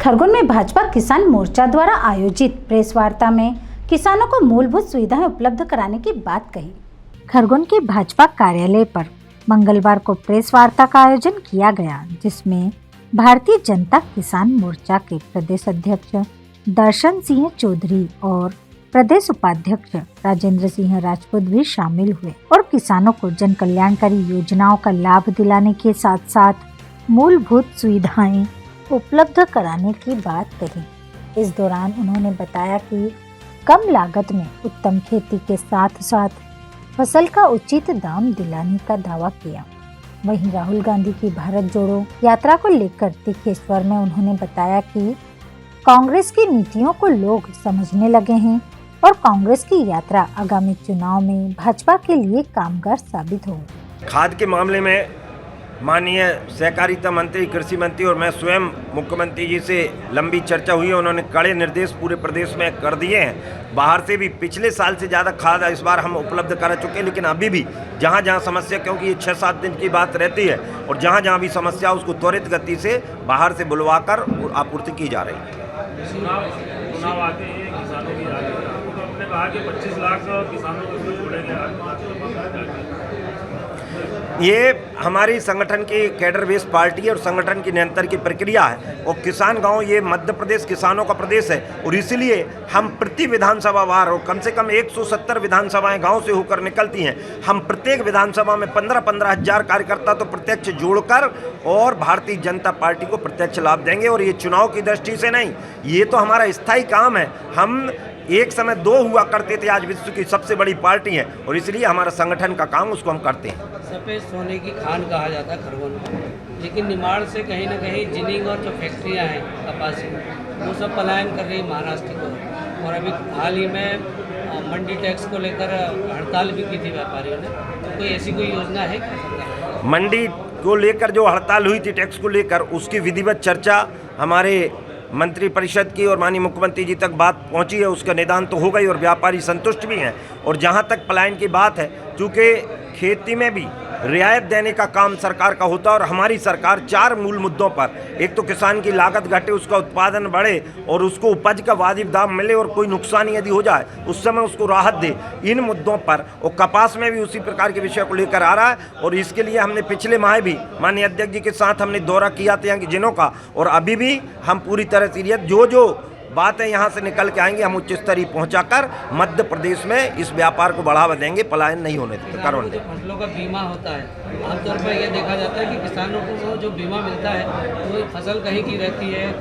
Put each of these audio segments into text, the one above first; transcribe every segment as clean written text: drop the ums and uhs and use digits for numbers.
खरगोन में भाजपा किसान मोर्चा द्वारा आयोजित प्रेस वार्ता में किसानों को मूलभूत सुविधाएं उपलब्ध कराने की बात कही। खरगोन के भाजपा कार्यालय पर मंगलवार को प्रेस वार्ता का आयोजन किया गया, जिसमें भारतीय जनता किसान मोर्चा के प्रदेश अध्यक्ष दर्शन सिंह चौधरी और प्रदेश उपाध्यक्ष राजेंद्र सिंह राजपूत भी शामिल हुए और किसानों को जन कल्याणकारी योजनाओं का लाभ दिलाने के साथ साथ मूलभूत सुविधाएं उपलब्ध कराने की बात कही। इस दौरान उन्होंने बताया कि कम लागत में उत्तम खेती के साथ साथ फसल का उचित दाम दिलाने का दावा किया। वहीं राहुल गांधी की भारत जोड़ो यात्रा को लेकर तीखे स्वर में उन्होंने बताया कि कांग्रेस की नीतियों को लोग समझने लगे हैं और कांग्रेस की यात्रा आगामी चुनाव में भाजपा के लिए कामगार साबित हो। खाद के मामले में माननीय सहकारिता मंत्री, कृषि मंत्री और मैं स्वयं मुख्यमंत्री जी से लंबी चर्चा हुई है। उन्होंने कड़े निर्देश पूरे प्रदेश में कर दिए हैं। बाहर से भी पिछले साल से ज़्यादा खाद इस बार हम उपलब्ध करा चुके हैं, लेकिन अभी भी जहाँ जहाँ समस्या, क्योंकि ये 6-7 दिन की बात रहती है, और जहाँ जहाँ भी समस्या उसको त्वरित गति से बाहर से बुलवाकर आपूर्ति की जा रही है। चुनाव आते हैं, किसानों की आपने कहा कि 25 लाख किसानों को जोड़ेंगे। ये हमारी संगठन की कैडर बेस्ड पार्टी है और संगठन की निरंतर की प्रक्रिया है, और किसान गांव ये मध्य प्रदेश किसानों का प्रदेश है, और इसलिए हम प्रति विधानसभा वार और कम से कम 170 विधानसभाएं गांव से होकर निकलती हैं। हम प्रत्येक विधानसभा में 15-15 हज़ार कार्यकर्ता तो प्रत्यक्ष जोड़कर और भारतीय जनता पार्टी को प्रत्यक्ष लाभ देंगे। और ये चुनाव की दृष्टि से नहीं, ये तो हमारा स्थायी काम है। हम एक समय 2 हुआ करते थे, आज विश्व की सबसे बड़ी पार्टी है, और इसलिए हमारा संगठन का काम उसको हम करते हैं। सफ़ेद सोने की खान कहा जाता है खरगोन को, लेकिन निमाड़ से कहीं ना कहीं जिनिंग और जो फैक्ट्रियां हैं कपासी, वो सब पलायन कर रही है महाराष्ट्र को। और अभी हाल ही में मंडी टैक्स को लेकर हड़ताल भी की थी व्यापारियों ने। तो कोई ऐसी कोई योजना है क्या? मंडी को लेकर जो हड़ताल हुई थी टैक्स को लेकर, उसकी विधिवत चर्चा हमारे मंत्री परिषद की और माननीय मुख्यमंत्री जी तक बात पहुंची है। उसका निदान तो हो गई और व्यापारी संतुष्ट भी हैं। और जहां तक पलायन की बात है, चूँकि खेती में भी रियायत देने का काम सरकार का होता है, और हमारी सरकार 4 मूल मुद्दों पर, एक तो किसान की लागत घटे, उसका उत्पादन बढ़े और उसको उपज का वाजिब दाम मिले, और कोई नुकसान यदि हो जाए उस समय उसको राहत दे, इन मुद्दों पर। और कपास में भी उसी प्रकार के विषय को लेकर आ रहा है, और इसके लिए हमने पिछले माह भी माननीय अध्यक्ष जी के साथ हमने दौरा किया था यहाँ की जिलों का, और अभी भी हम पूरी तरह सीरियस जो बातें यहाँ से निकल के आएंगी हम उच्च स्तरीय पहुँचाकर मध्य प्रदेश में इस व्यापार को बढ़ावा देंगे, पलायन नहीं होने देंगे। कारण जो फसलों का बीमा होता है, आमतौर पर यह देखा जाता है कि किसानों को जो बीमा मिलता है वो फसल कहीं की रहती है,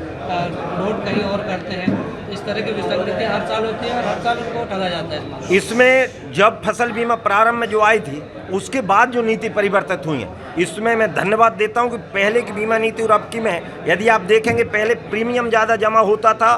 रोड कहीं और करते हैं। इस तरह की विसंगतियाँ हर साल होती है और हर साल उनको टाला जाता है। इसमें जब फसल बीमा प्रारंभ में जो आई थी, उसके बाद जो नीति परिवर्तित हुई है, इसमें मैं धन्यवाद देता हूं कि पहले की बीमा नीति और अब की में यदि आप देखेंगे, पहले प्रीमियम ज़्यादा जमा होता था,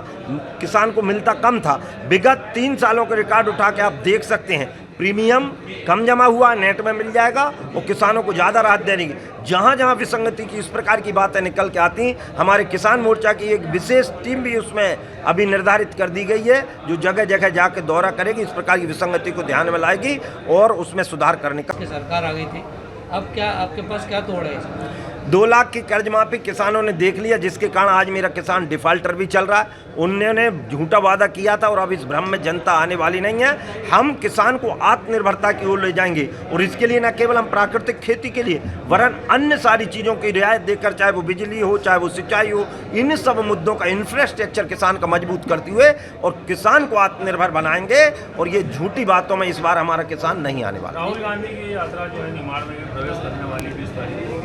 किसान को मिलता कम था। विगत 3 सालों के रिकॉर्ड उठा के आप देख सकते हैं, प्रीमियम कम जमा हुआ, नेट में मिल जाएगा और किसानों को ज़्यादा राहत देगी। जहाँ जहाँ विसंगति की इस प्रकार की बातें निकल के आती, हमारे किसान मोर्चा की एक विशेष टीम भी उसमें अभी निर्धारित कर दी गई है, जो जगह जगह जाकर दौरा करेगी, इस प्रकार की विसंगति को ध्यान में लाएगी और उसमें सुधार करने का। सरकार आ गई थी, अब क्या आपके पास क्या तोड़ है? 2 लाख की कर्ज माफी किसानों ने देख लिया, जिसके कारण आज मेरा किसान डिफाल्टर भी चल रहा है। उन्होंने झूठा वादा किया था और अब इस भ्रम में जनता आने वाली नहीं है। हम किसान को आत्मनिर्भरता की ओर ले जाएंगे, और इसके लिए न केवल हम प्राकृतिक खेती के लिए वरन अन्य सारी चीज़ों की रियायत देकर, चाहे वो बिजली हो, चाहे वो सिंचाई हो, इन सब मुद्दों का इंफ्रास्ट्रक्चर किसान का मजबूत करते हुए और किसान को आत्मनिर्भर बनाएंगे। और ये झूठी बातों में इस बार हमारा किसान नहीं आने वाला। राहुल गांधी की यात्रा जो है निमाड़ में प्रवेश करने वाली 20 तारीख को,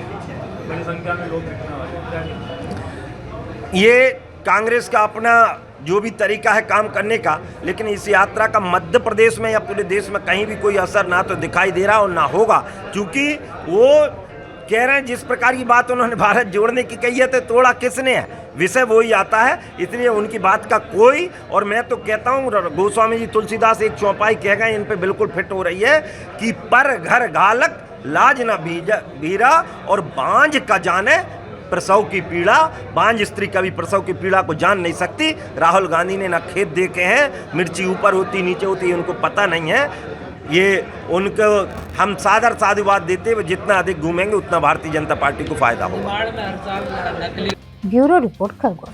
बड़ी संख्या में लोग दिखने वाले। ये कांग्रेस का अपना जो भी तरीका है काम करने का, लेकिन इस यात्रा का मध्य प्रदेश में या पूरे देश में कहीं भी कोई असर ना तो दिखाई दे रहा और ना होगा, क्योंकि वो कह रहे हैं जिस प्रकार की बात उन्होंने भारत जोड़ने की कही है, तो तोड़ा किसने है, विषय वही आता है। इसलिए उनकी बात का कोई, और मैं तो कहता हूँ गोस्वामी जी तुलसीदास एक चौपाई कह गए, इन पे बिल्कुल फिट हो रही है कि पर घर घालक लाज न भीरा और बांझ का जाने प्रसव की पीड़ा। बांझ स्त्री कभी प्रसव की पीड़ा को जान नहीं सकती। राहुल गांधी ने ना खेत देखे हैं, मिर्ची ऊपर होती नीचे होती उनको पता नहीं है। ये उनको हम सादर साधुवाद देते हुए जितना अधिक घूमेंगे उतना भारतीय जनता पार्टी को फायदा होगा। Bureau report Khargone.